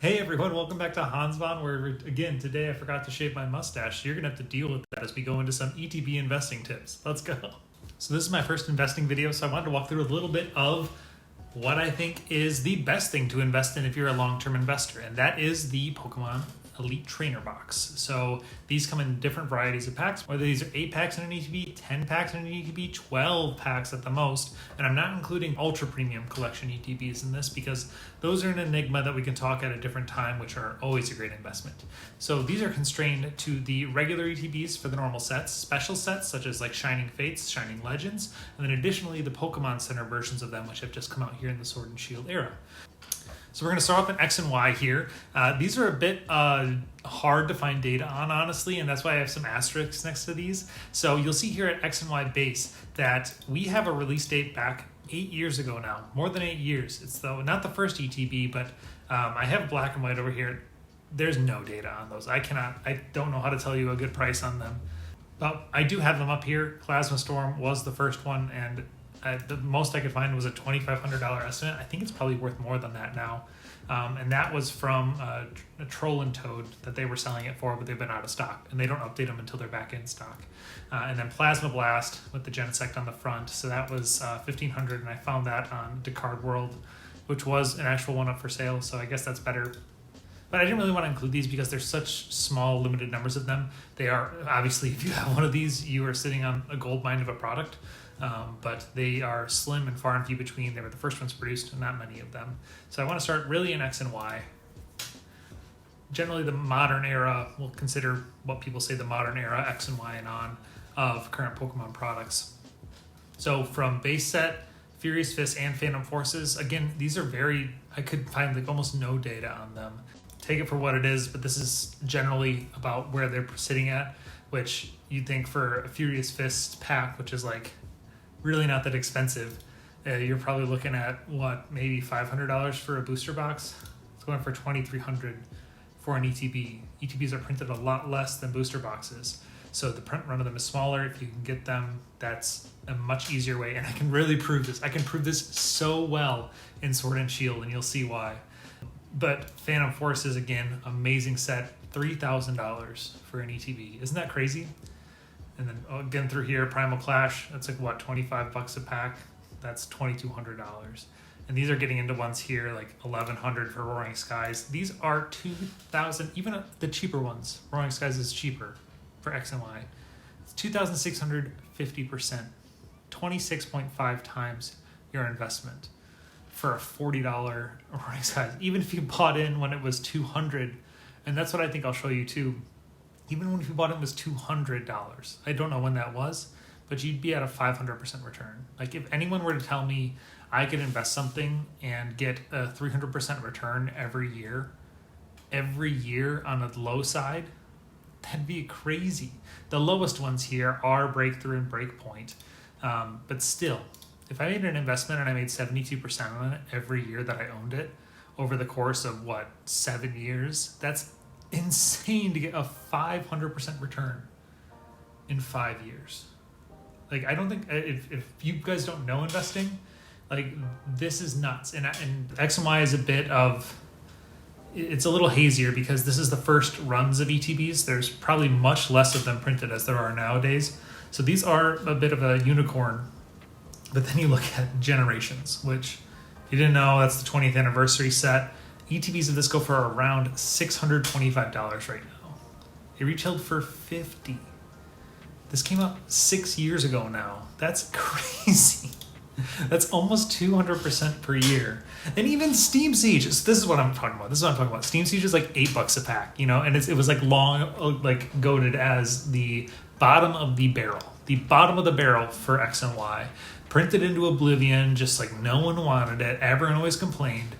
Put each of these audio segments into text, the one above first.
Hey everyone, welcome back to Hansbon, where again, today I forgot to shave my mustache, so you're gonna have to deal with that as we go into some ETB investing tips. Let's go. So this is my first investing video, so I wanted to walk through a little bit of what I think is the best thing to invest in if you're a long-term investor, and that is the Pokemon Elite Trainer Box. So these come in different varieties of packs, whether these are 8 packs in an ETB, 10 packs in an ETB, 12 packs at the most. And I'm not including ultra premium collection ETBs in this because those are an enigma that we can talk at a different time, which are always a great investment. So these are constrained to the regular ETBs for the normal sets, special sets such as like Shining Fates, Shining Legends, and then additionally the Pokemon Center versions of them, which have just come out here in the Sword and Shield era. So we're going to start off in X and Y here. These are a bit hard to find data on, honestly, and that's why I have some asterisks next to these. So you'll see here at X and Y base that we have a release date back 8 years ago now, more than 8 years. It's not the first ETB, but I have black and white over here. There's no data on those. I don't know how to tell you a good price on them. But I do have them up here. Plasma Storm was the first one, and the most I could find was a $2,500 estimate. I think it's probably worth more than that now. And that was from a Troll and Toad that they were selling it for, but they've been out of stock. And they don't update them until they're back in stock. And then Plasma Blast with the Genesect on the front. So that was $1,500, and I found that on Decard World, which was an actual one up for sale. So I guess that's better. But I didn't really want to include these because there's such small, limited numbers of them. They are, obviously, if you have one of these, you are sitting on a gold mine of a product. But they are slim and far and few between. They were the first ones produced, and not many of them. So I want to start really in X and Y. Generally, the modern era, we'll consider what people say the modern era, X and Y and on, of current Pokemon products. So from base set, Furious Fist, and Phantom Forces, again, these are I could find like almost no data on them. Take it for what it is, but this is generally about where they're sitting at, which you'd think for a Furious Fist pack, which is like really not that expensive, you're probably looking at maybe $500 for a booster box. It's going for $2,300 for an ETB. ETBs are printed a lot less than booster boxes, so the print run of them is smaller. If you can get them, that's a much easier way, and I can really prove this. I can prove this so well in Sword and Shield, and you'll see why. But Phantom Forces, again, amazing set, $3,000 for an ETB. Isn't that crazy? And then again through here, Primal Clash, that's like $25 a pack. That's $2,200. And these are getting into ones here like $1,100 for Roaring Skies. These are $2,000, even the cheaper ones. Roaring Skies is cheaper for X and Y. It's 2,650%, 26.5 times your investment for a $40 Roaring Skies. Even if you bought in when it was $200, and that's what I think I'll show you too. Even when you bought it was $200, I don't know when that was, but you'd be at a 500% return. Like if anyone were to tell me I could invest something and get a 300% return every year on the low side, that'd be crazy. The lowest ones here are Breakthrough and Breakpoint, but still, if I made an investment and I made 72% on it every year that I owned it over the course of 7 years, that's insane to get a 500% return in 5 years. Like, I don't think, if you guys don't know investing, like, this is nuts. And X and Y is it's a little hazier because this is the first runs of ETBs. There's probably much less of them printed as there are nowadays. So these are a bit of a unicorn. But then you look at Generations, which, if you didn't know, that's the 20th anniversary set. ETBs of this go for around $625 right now. It retailed for $50. This came out 6 years ago now. That's crazy. That's almost 200% per year. And even Steam Siege, this is what I'm talking about. Steam Siege is like $8 a pack, and it was like long, like goated as the bottom of the barrel. The bottom of the barrel for X and Y. Printed into oblivion, just like no one wanted it. Everyone always complained.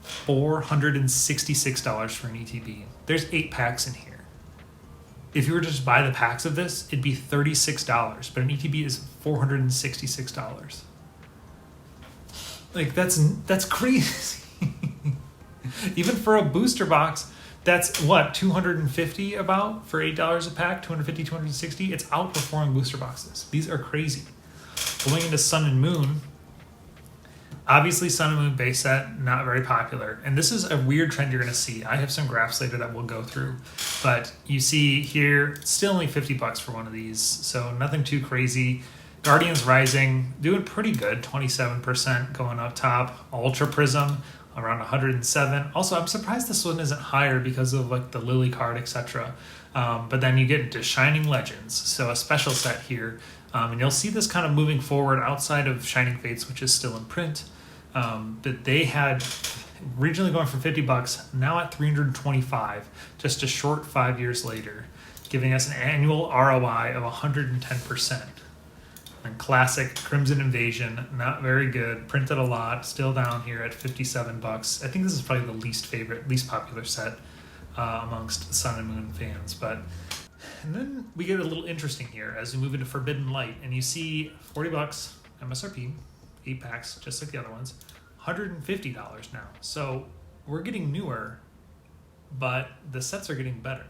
$466 for an ETB. There's 8 packs in here. If you were to just buy the packs of this, it'd be $36, but an ETB is $466. Like, that's crazy. Even for a booster box, that's $250 about for $8 a pack, $250, $260. It's outperforming booster boxes. These are crazy. Going into Sun and Moon, Obviously, Sun and Moon base set, not very popular. And this is a weird trend you're going to see. I have some graphs later that we'll go through. But you see here, still only $50 for one of these. So nothing too crazy. Guardians Rising, doing pretty good, 27% going up top. Ultra Prism, around 107. Also, I'm surprised this one isn't higher because of like the Lily card, etc. But then you get into Shining Legends. So a special set here. And you'll see this kind of moving forward outside of Shining Fates, which is still in print. But they had originally going for $50, now at $325, just a short 5 years later, giving us an annual ROI of 110%. And classic Crimson Invasion, not very good, printed a lot, still down here at $57. I think this is probably the least popular set amongst Sun and Moon fans. And then we get a little interesting here as we move into Forbidden Light, and you see $40 MSRP, 8 packs, just like the other ones, $150 now. So we're getting newer, but the sets are getting better,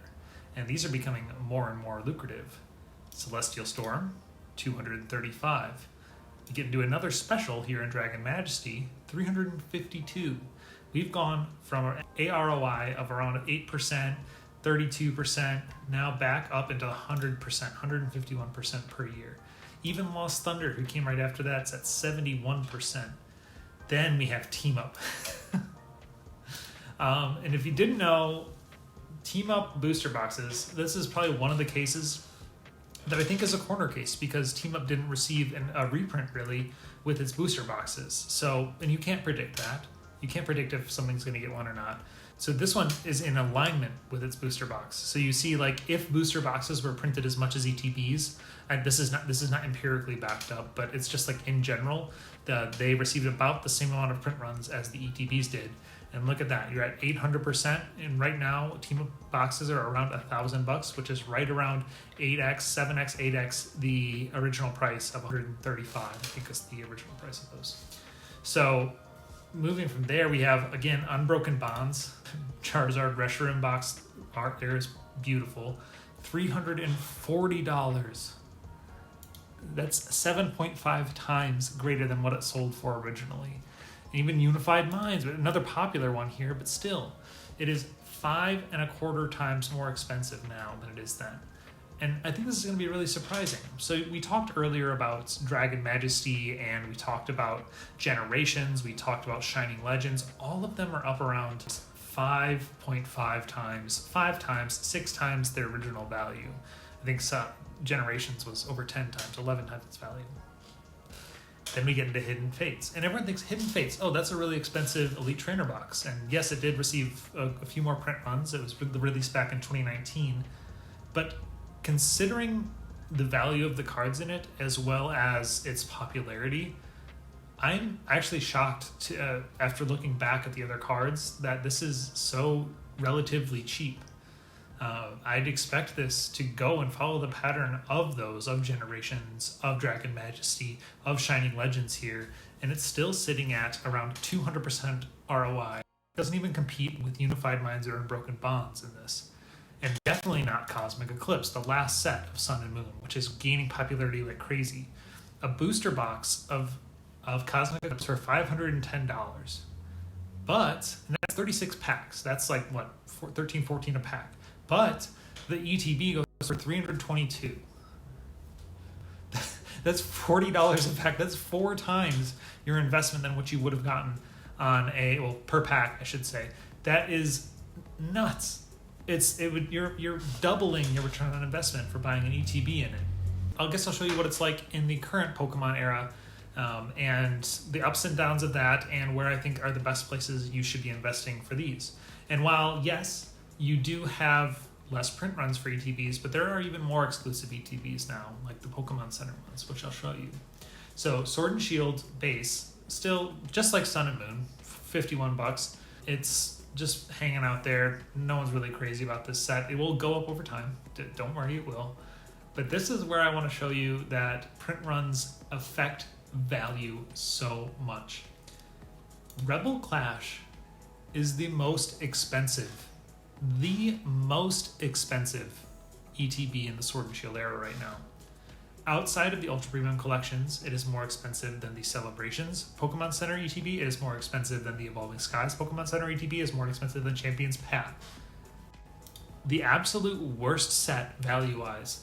and these are becoming more and more lucrative. Celestial Storm, $235. You get into another special here in Dragon Majesty, $352. We've gone from an AROI of around 8%, 32%, now back up into 100%, 151% per year. Even Lost Thunder, who came right after that, is at 71%. Then we have Team Up. And if you didn't know, Team Up booster boxes, this is probably one of the cases that I think is a corner case, because Team Up didn't receive a reprint really with its booster boxes. So, and you can't predict that. You can't predict if something's going to get one or not. So this one is in alignment with its booster box. So you see, like, if booster boxes were printed as much as ETBs, and this is not empirically backed up, but it's just like in general, they received about the same amount of print runs as the ETBs did. And look at that, you're at 800%, and right now Team Up boxes are around $1,000, which is right around 8x, 7x, 8x the original price of 135. I think is the original price of those. So moving from there, we have, again, Unbroken Bonds. Charizard Reshiram box art there is beautiful. $340. That's 7.5 times greater than what it sold for originally. And even Unified Minds, another popular one here, but still, it is 5.25 times more expensive now than it is then. And I think this is going to be really surprising. So we talked earlier about Dragon Majesty, and we talked about Generations, we talked about Shining Legends. All of them are up around 5.5 times, 5 times, 6 times their original value. I think Generations was over 10 times, 11 times its value. Then we get into Hidden Fates. And everyone thinks Hidden Fates, oh, that's a really expensive Elite Trainer box. And yes, it did receive a few more print runs. It was released back in 2019. But considering the value of the cards in it, as well as its popularity, I'm actually shocked to, after looking back at the other cards, that this is so relatively cheap. I'd expect this to go and follow the pattern of those, of Generations, of Dragon Majesty, of Shining Legends here, and it's still sitting at around 200% ROI. It doesn't even compete with Unified Minds or Unbroken Bonds in this. And definitely not Cosmic Eclipse, the last set of Sun and Moon, which is gaining popularity like crazy. A booster box of Cosmic Eclipse for $510. But, and that's 36 packs. That's like, what, 13, 14 a pack. But the ETB goes for $322. That's $40 a pack. That's 4 times your investment than what you would have gotten on per pack, I should say. That is nuts. You're doubling your return on investment for buying an ETB in it. I guess I'll show you what it's like in the current Pokemon era, and the ups and downs of that, and where I think are the best places you should be investing for these. And while, yes, you do have less print runs for ETBs, but there are even more exclusive ETBs now, like the Pokemon Center ones, which I'll show you. So Sword and Shield base, still just like Sun and Moon, $51. It's just hanging out there. No one's really crazy about this set. It will go up over time. Don't worry, it will. But this is where I want to show you that print runs affect value so much. Rebel Clash is the most expensive ETB in the Sword and Shield era right now. Outside of the Ultra Premium collections, it is more expensive than the Celebrations Pokemon Center ETB. It is more expensive than the Evolving Skies Pokemon Center ETB. It is more expensive than Champion's Path. The absolute worst set value-wise,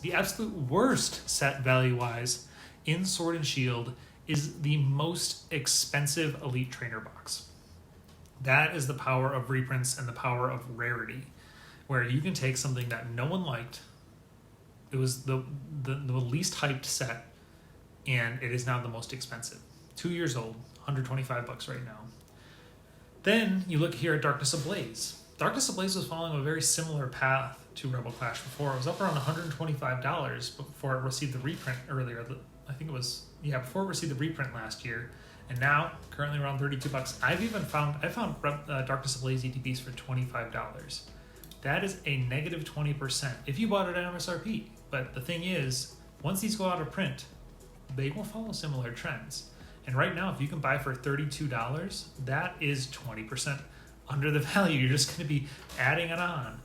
in Sword and Shield is the most expensive Elite Trainer box. That is the power of reprints and the power of rarity, where you can take something that no one liked. It was the least hyped set, and it is now the most expensive. 2 years old, $125 right now. Then you look here at Darkness Ablaze. Darkness Ablaze was following a very similar path to Rebel Clash before. It was up around $125 before it received the reprint earlier. I think it was, before it received the reprint last year. And now, currently around $32. I found Darkness Ablaze ETBs for $25. That is a negative 20% if you bought it at MSRP. But the thing is, once these go out of print, they will follow similar trends. And right now, if you can buy for $32, that is 20% under the value. You're just going to be adding it on.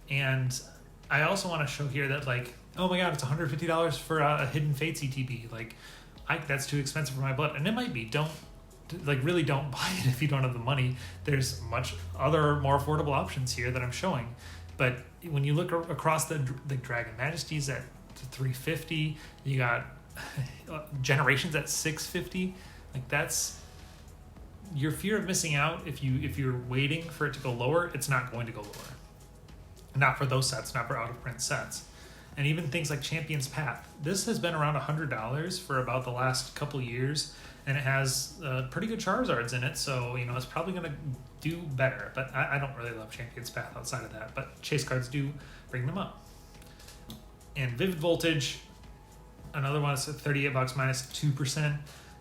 And I also want to show here that, like, oh my god, it's $150 for a Hidden Fates ETB. Like, that's too expensive for my blood. And it might be. Really don't buy it if you don't have the money. There's much other more affordable options here that I'm showing. But when you look across the Dragon Majesties at $350, you got Generations at $650. Like, that's your fear of missing out. If you're waiting for it to go lower, it's not going to go lower. Not for those sets, not for out of print sets. And even things like Champion's Path. This has been around $100 for about the last couple years, and it has pretty good Charizards in it, so it's probably going to do better. But I don't really love Champion's Path outside of that, but chase cards do bring them up. And Vivid Voltage, another one is $38 minus 2%.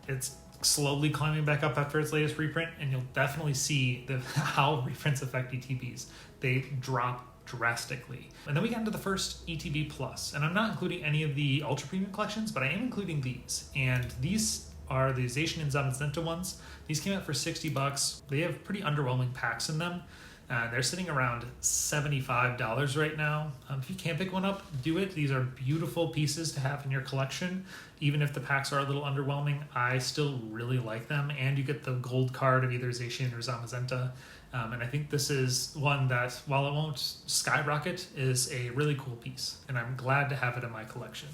It's slowly climbing back up after its latest reprint, and you'll definitely see how reprints affect ETBs. They drop drastically. And then we got into the first ETB Plus, and I'm not including any of the Ultra Premium collections, but I am including these. And these are the Zacian and Zamazenta ones. These came out for $60. They have pretty underwhelming packs in them. They're sitting around $75 right now. If you can pick one up, do it. These are beautiful pieces to have in your collection. Even if the packs are a little underwhelming, I still really like them. And you get the gold card of either Zacian or Zamazenta. And I think this is one that, while it won't skyrocket, is a really cool piece. And I'm glad to have it in my collection.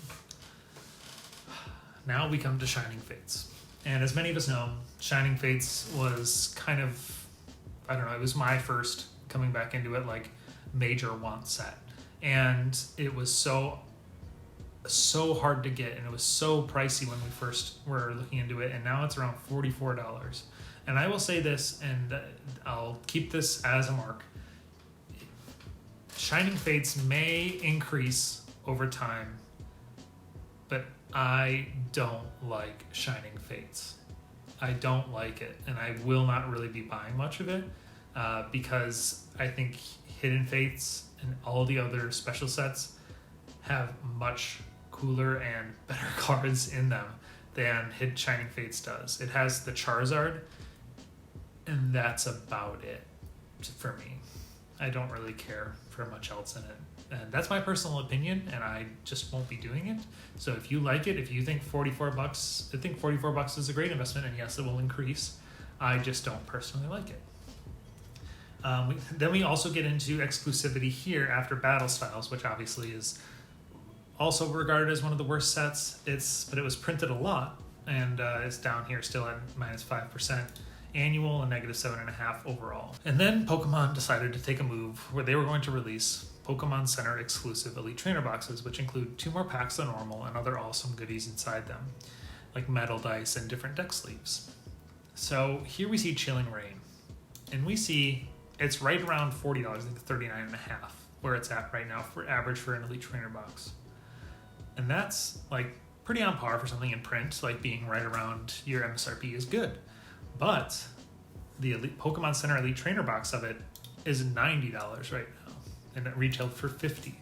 Now we come to Shining Fates. And as many of us know, Shining Fates was kind of, it was my first coming back into it, like, major want set. And it was so hard to get, and it was so pricey when we first were looking into it, and now it's around $44. And I will say this, and I'll keep this as a mark. Shining Fates may increase over time, but I don't like Shining Fates. I don't like it, and I will not really be buying much of it because I think Hidden Fates and all the other special sets have much cooler and better cards in them than Shining Fates does. It has the Charizard, and that's about it for me. I don't really care for much else in it. And that's my personal opinion, and I just won't be doing it. So if you like it, if you think $44, I think $44 is a great investment, and yes, it will increase. I just don't personally like it. Then we also get into exclusivity here after Battle Styles, which obviously is also regarded as one of the worst sets. But it was printed a lot, and it's down here still at minus 5% annual and negative 7.5% overall. And then Pokemon decided to take a move where they were going to release Pokemon Center exclusive Elite Trainer boxes, which include 2 more packs than normal and other awesome goodies inside them, like metal dice and different deck sleeves. So here we see Chilling Reign, and we see it's right around $40, I think $39.50, where it's at right now for average for an Elite Trainer box. And that's like pretty on par for something in print, like being right around your MSRP is good. But the Pokemon Center Elite Trainer box of it is $90 right now, and it retailed for $50.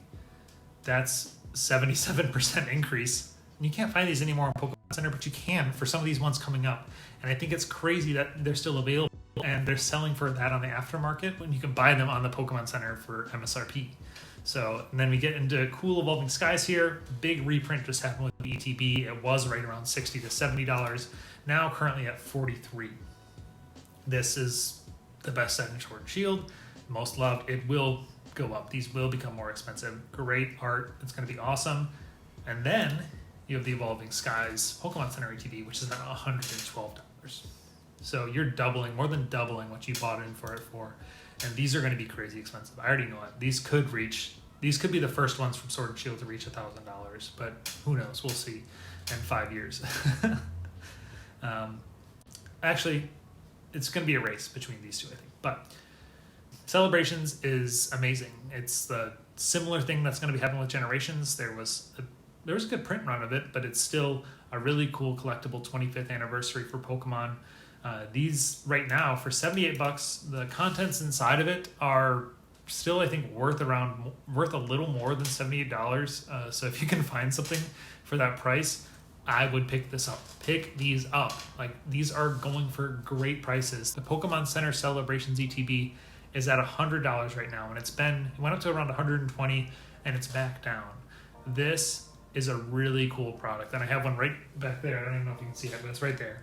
That's 77% increase. And you can't find these anymore in Pokemon Center, but you can for some of these ones coming up. And I think it's crazy that they're still available and they're selling for that on the aftermarket when you can buy them on the Pokemon Center for MSRP. So, and then we get into cool Evolving Skies here. Big reprint just happened with the ETB. It was right around $60 to $70. Now currently at $43. This is the best set in Sword and Shield. Most loved. It will go up. These will become more expensive. Great art. It's going to be awesome. And then you have the Evolving Skies Pokemon Center ETB, which is now $112. So you're doubling, more than doubling what you bought in for it for. And these are going to be crazy expensive. I already know it. These could be the first ones from Sword and Shield to reach $1,000, but who knows? We'll see in 5 years. Actually, it's going to be a race between these two, I think. But Celebrations is amazing. It's the similar thing that's going to be happening with Generations. There was a good print run of it, but it's still a really cool collectible 25th anniversary for Pokemon. These right now for $78, the contents inside of it are still, I think, worth a little more than $78. So if you can find something for that price, I would pick this up. Pick these up. Like, these are going for great prices. The Pokemon Center Celebrations ETB is at $100 right now, and it went up to around $120, and it's back down. This is a really cool product, and I have one right back there. I don't even know if you can see it, but it's right there.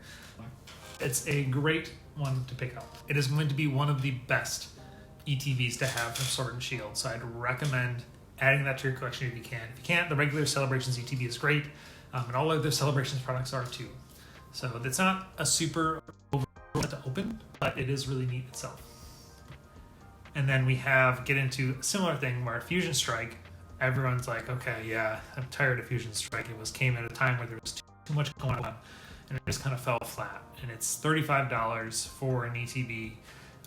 It's a great one to pick up. It is going to be one of the best ETBs to have from Sword and Shield, so I'd recommend adding that to your collection if you can. If you can't, the regular Celebrations ETB is great, and all other Celebrations products are too. So it's not a super over to open, but it is really neat itself. And then we get into a similar thing where Fusion Strike, everyone's like, okay, yeah, I'm tired of Fusion Strike. Came at a time where there was too much going on, and it just kind of fell flat. And it's $35 for an ETB,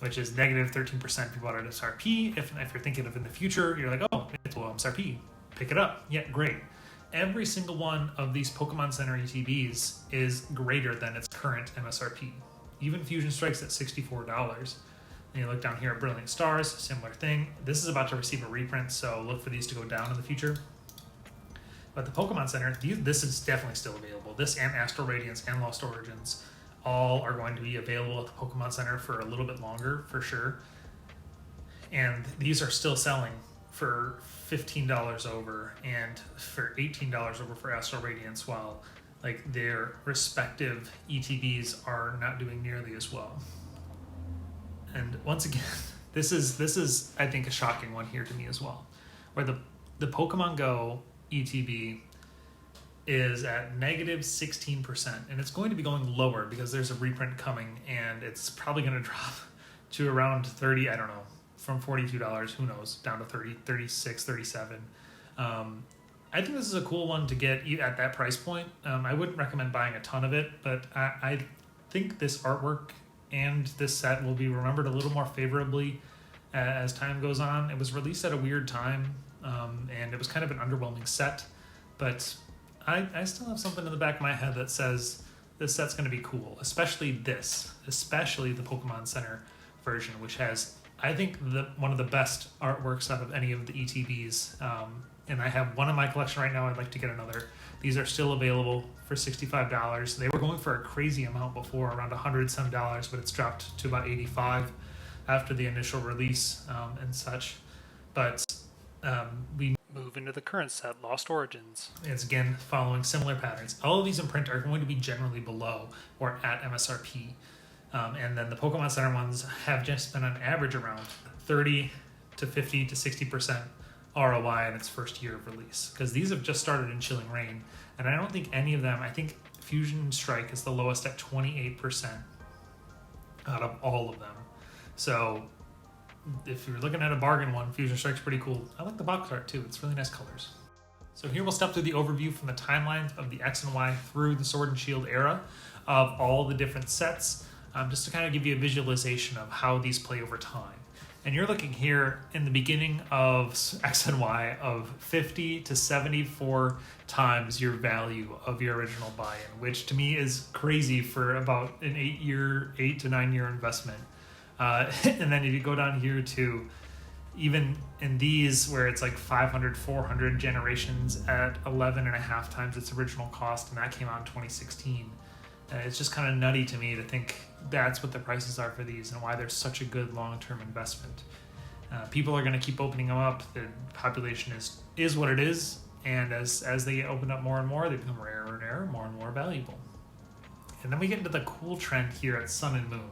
which is negative 13% if you bought it at MSRP. If you're thinking of in the future, you're like, oh, it's below MSRP. Pick it up. Yeah, great. Every single one of these Pokemon Center ETBs is greater than its current MSRP. Even Fusion Strike's at $64. And you look down here at Brilliant Stars, similar thing. This is about to receive a reprint, so look for these to go down in the future. But the Pokemon Center, this is definitely still available. This and Astral Radiance and Lost Origins all are going to be available at the Pokemon Center for a little bit longer, for sure. And these are still selling for $15 over and for $18 over for Astral Radiance, while like their respective ETBs are not doing nearly as well. And once again, this is I think a shocking one here to me as well, where the Pokemon Go ETB is at negative 16%, and it's going to be going lower because there's a reprint coming, and it's probably going to drop to around 30, I don't know, from $42, who knows, down to 30, 36, 37. I think this is a cool one to get at that price point. I wouldn't recommend buying a ton of it, but I think this artwork and this set will be remembered a little more favorably as time goes on. It was released at a weird time, and it was kind of an underwhelming set, but I still have something in the back of my head that says this set's going to be cool, especially the Pokemon Center version, which has, I think, one of the best artworks out of any of the ETBs, and I have one in my collection right now. I'd like to get another. These are still available for $65. They were going for a crazy amount before, around $100 some, but it's dropped to about $85 after the initial release and such. But we move into the current set, Lost Origins. It's again following similar patterns. All of these in print are going to be generally below or at MSRP. And then the Pokemon Center ones have just been on average around 30 to 50 to 60% ROI in its first year of release, because these have just started in Chilling Reign, and I don't think any of them, I think Fusion Strike is the lowest at 28% out of all of them. So if you're looking at a bargain one, Fusion Strike's pretty cool. I like the box art too, it's really nice colors. So here we'll step through the overview from the timelines of the X and Y through the Sword and Shield era of all the different sets, just to kind of give you a visualization of how these play over time. And you're looking here in the beginning of X and Y of 50 to 74 times your value of your original buy-in, which to me is crazy for about an 8 to 9 year investment. And then if you go down here to even in these where it's like 500, 400 generations at 11.5 times its original cost, and that came out in 2016. It's just kind of nutty to me to think that's what the prices are for these and why they're such a good long-term investment. People are going to keep opening them up. The population is what it is, and as they get opened up more and more, they become rarer and rarer, more and more valuable. And then we get into the cool trend here at Sun and Moon.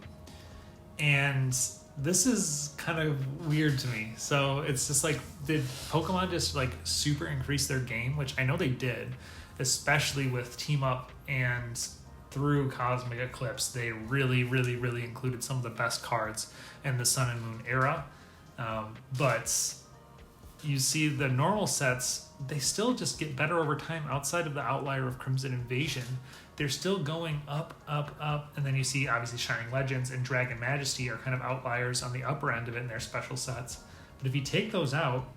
And this is kind of weird to me. So it's just like, did Pokemon just like super increase their game? Which I know they did, especially with Team Up and through Cosmic Eclipse. They really, really, really included some of the best cards in the Sun and Moon era. But you see the normal sets, they still just get better over time outside of the outlier of Crimson Invasion. They're still going up, up, up. And then you see obviously Shining Legends and Dragon Majesty are kind of outliers on the upper end of it in their special sets. But if you take those out,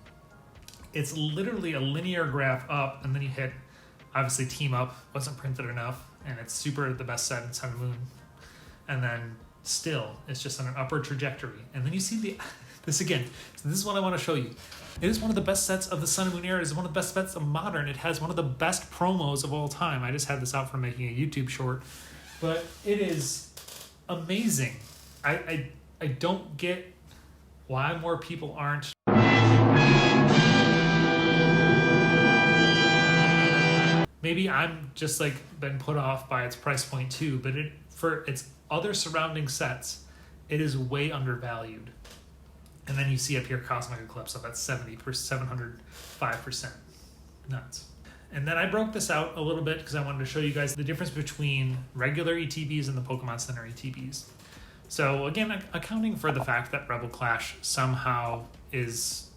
it's literally a linear graph up, and then you hit, obviously Team Up wasn't printed enough, and it's super the best set in Sun and Moon. And then still, it's just on an upward trajectory. And then you see this again. So this is what I want to show you. It is one of the best sets of the Sun and Moon era. It is one of the best sets of Modern. It has one of the best promos of all time. I just had this out for making a YouTube short. But it is amazing. I don't get why more people aren't. Maybe I'm just like been put off by its price point too, but for its other surrounding sets, it is way undervalued. And then you see up here Cosmic Eclipse up at 705%. Nuts. And then I broke this out a little bit because I wanted to show you guys the difference between regular ETBs and the Pokemon Center ETBs. So again, accounting for the fact that Rebel Clash somehow is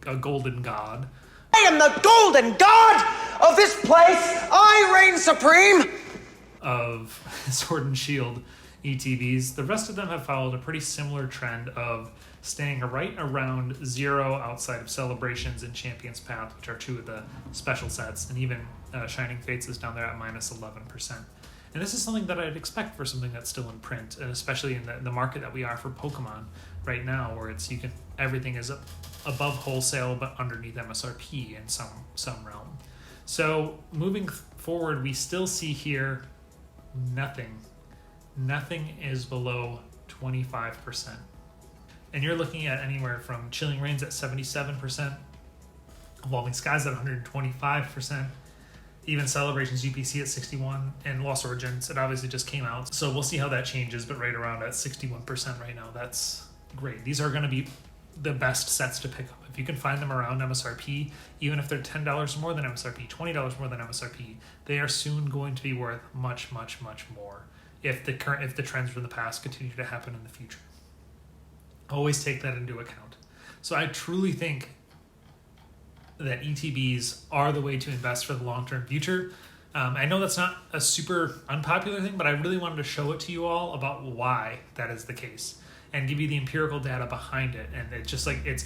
a golden god. I am the golden god of this place. I reign supreme. Of Sword and Shield ETBs. The rest of them have followed a pretty similar trend of staying right around 0 outside of Celebrations and Champion's Path, which are two of the special sets, and even Shining Fates is down there at minus 11%. And this is something that I'd expect for something that's still in print, and especially in the market that we are for Pokemon right now, where everything is above wholesale but underneath MSRP in some realm. So moving forward, we still see here nothing is below 25%. And you're looking at anywhere from Chilling Reigns at 77%, Evolving Skies at 125%, even Celebrations UPC at 61%, and Lost Origins, it obviously just came out. So we'll see how that changes, but right around at 61% right now. That's great. These are going to be the best sets to pick up. If you can find them around MSRP, even if they're $10 more than MSRP, $20 more than MSRP, they are soon going to be worth much, much, much more if the trends from the past continue to happen in the future. Always take that into account. So I truly think that ETBs are the way to invest for the long-term future. I know that's not a super unpopular thing, but I really wanted to show it to you all about why that is the case and give you the empirical data behind it. And it's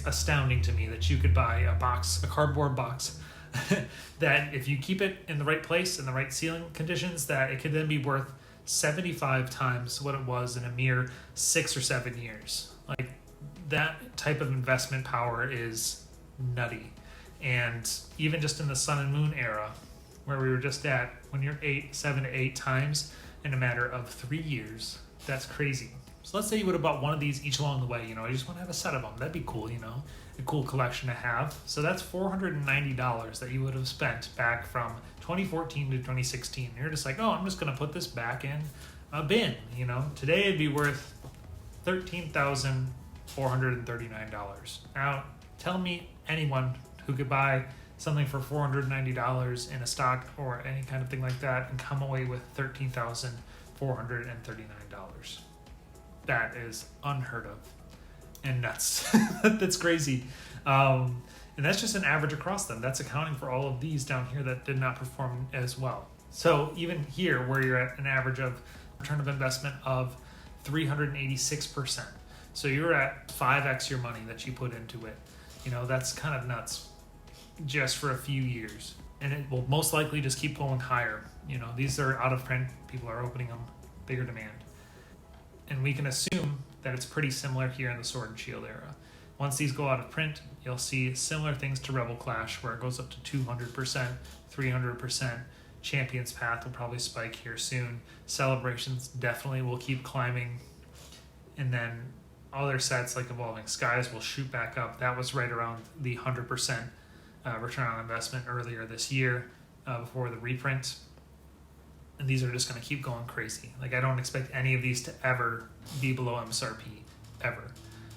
astounding to me that you could buy a cardboard box that if you keep it in the right place, in the right sealing conditions, that it could then be worth 75 times what it was in a mere 6 or 7 years. Like, that type of investment power is nutty. And even just in the Sun and Moon era, where we were just at, when you're 7 to 8 times in a matter of 3 years, that's crazy. So let's say you would have bought one of these each along the way. You just want to have a set of them. That'd be cool, a cool collection to have. So that's $490 that you would have spent back from 2014 to 2016. You're just like, oh, I'm just going to put this back in a bin. Today it'd be worth $13,439. Now, tell me anyone who could buy something for $490 in a stock or any kind of thing like that and come away with $13,439. That is unheard of and nuts. That's crazy. And that's just an average across them. That's accounting for all of these down here that did not perform as well. So even here, where you're at an average of return of investment of 386%. So you're at 5x your money that you put into it. That's kind of nuts just for a few years. And it will most likely just keep going higher. These are out of print. People are opening them, bigger demand. And we can assume that it's pretty similar here in the Sword and Shield era. Once these go out of print, you'll see similar things to Rebel Clash, where it goes up to 200%, 300%, Champions Path will probably spike here soon. Celebrations definitely will keep climbing. And then other sets like Evolving Skies will shoot back up. That was right around the 100% return on investment earlier this year before the reprint. And these are just going to keep going crazy. Like, I don't expect any of these to ever be below MSRP, ever.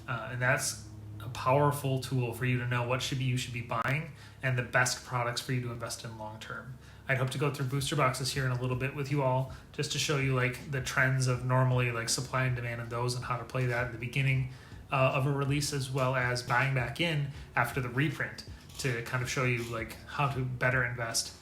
And that's a powerful tool for you to know what you should be buying and the best products for you to invest in long term. I'd hope to go through booster boxes here in a little bit with you all, just to show you like the trends of normally like supply and demand and those, and how to play that at the beginning of a release, as well as buying back in after the reprint to kind of show you like how to better invest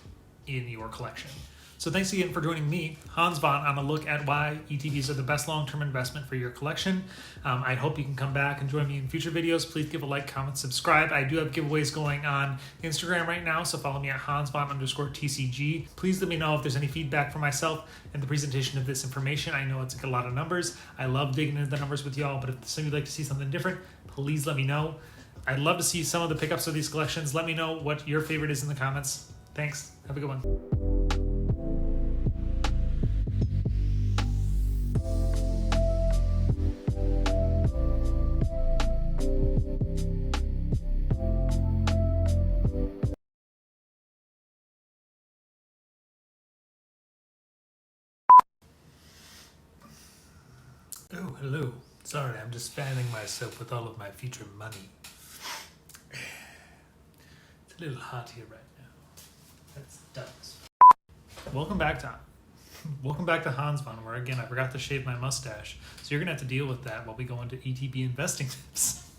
in your collection. So thanks again for joining me, Hans Von, on a look at why ETBs are the best long-term investment for your collection. I hope you can come back and join me in future videos. Please give a like, comment, subscribe. I do have giveaways going on Instagram right now, so follow me at hansvon_TCG. Please let me know if there's any feedback for myself in the presentation of this information. I know it's a lot of numbers. I love digging into the numbers with y'all, but if you'd like to see something different, please let me know. I'd love to see some of the pickups of these collections. Let me know what your favorite is in the comments. Thanks. Have a good one. Oh, hello. Sorry, I'm just fanning myself with all of my future money. It's a little hot here right now. That's ducks. Welcome back to Hans Von, where again I forgot to shave my mustache. So you're gonna have to deal with that while we go into ETB investing tips.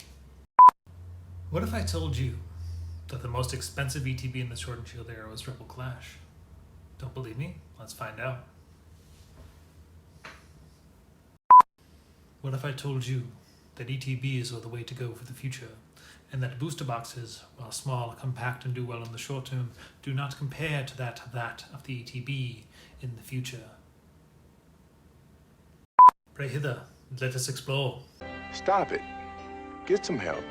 What if I told you that the most expensive ETB in the Sword and Shield era was Triple Clash? Don't believe me? Let's find out. What if I told you that ETBs are the way to go for the future, and that booster boxes, while small, compact, and do well in the short term, do not compare to that of the ETB in the future? Pray hither, let us explore. Stop it. Get some help.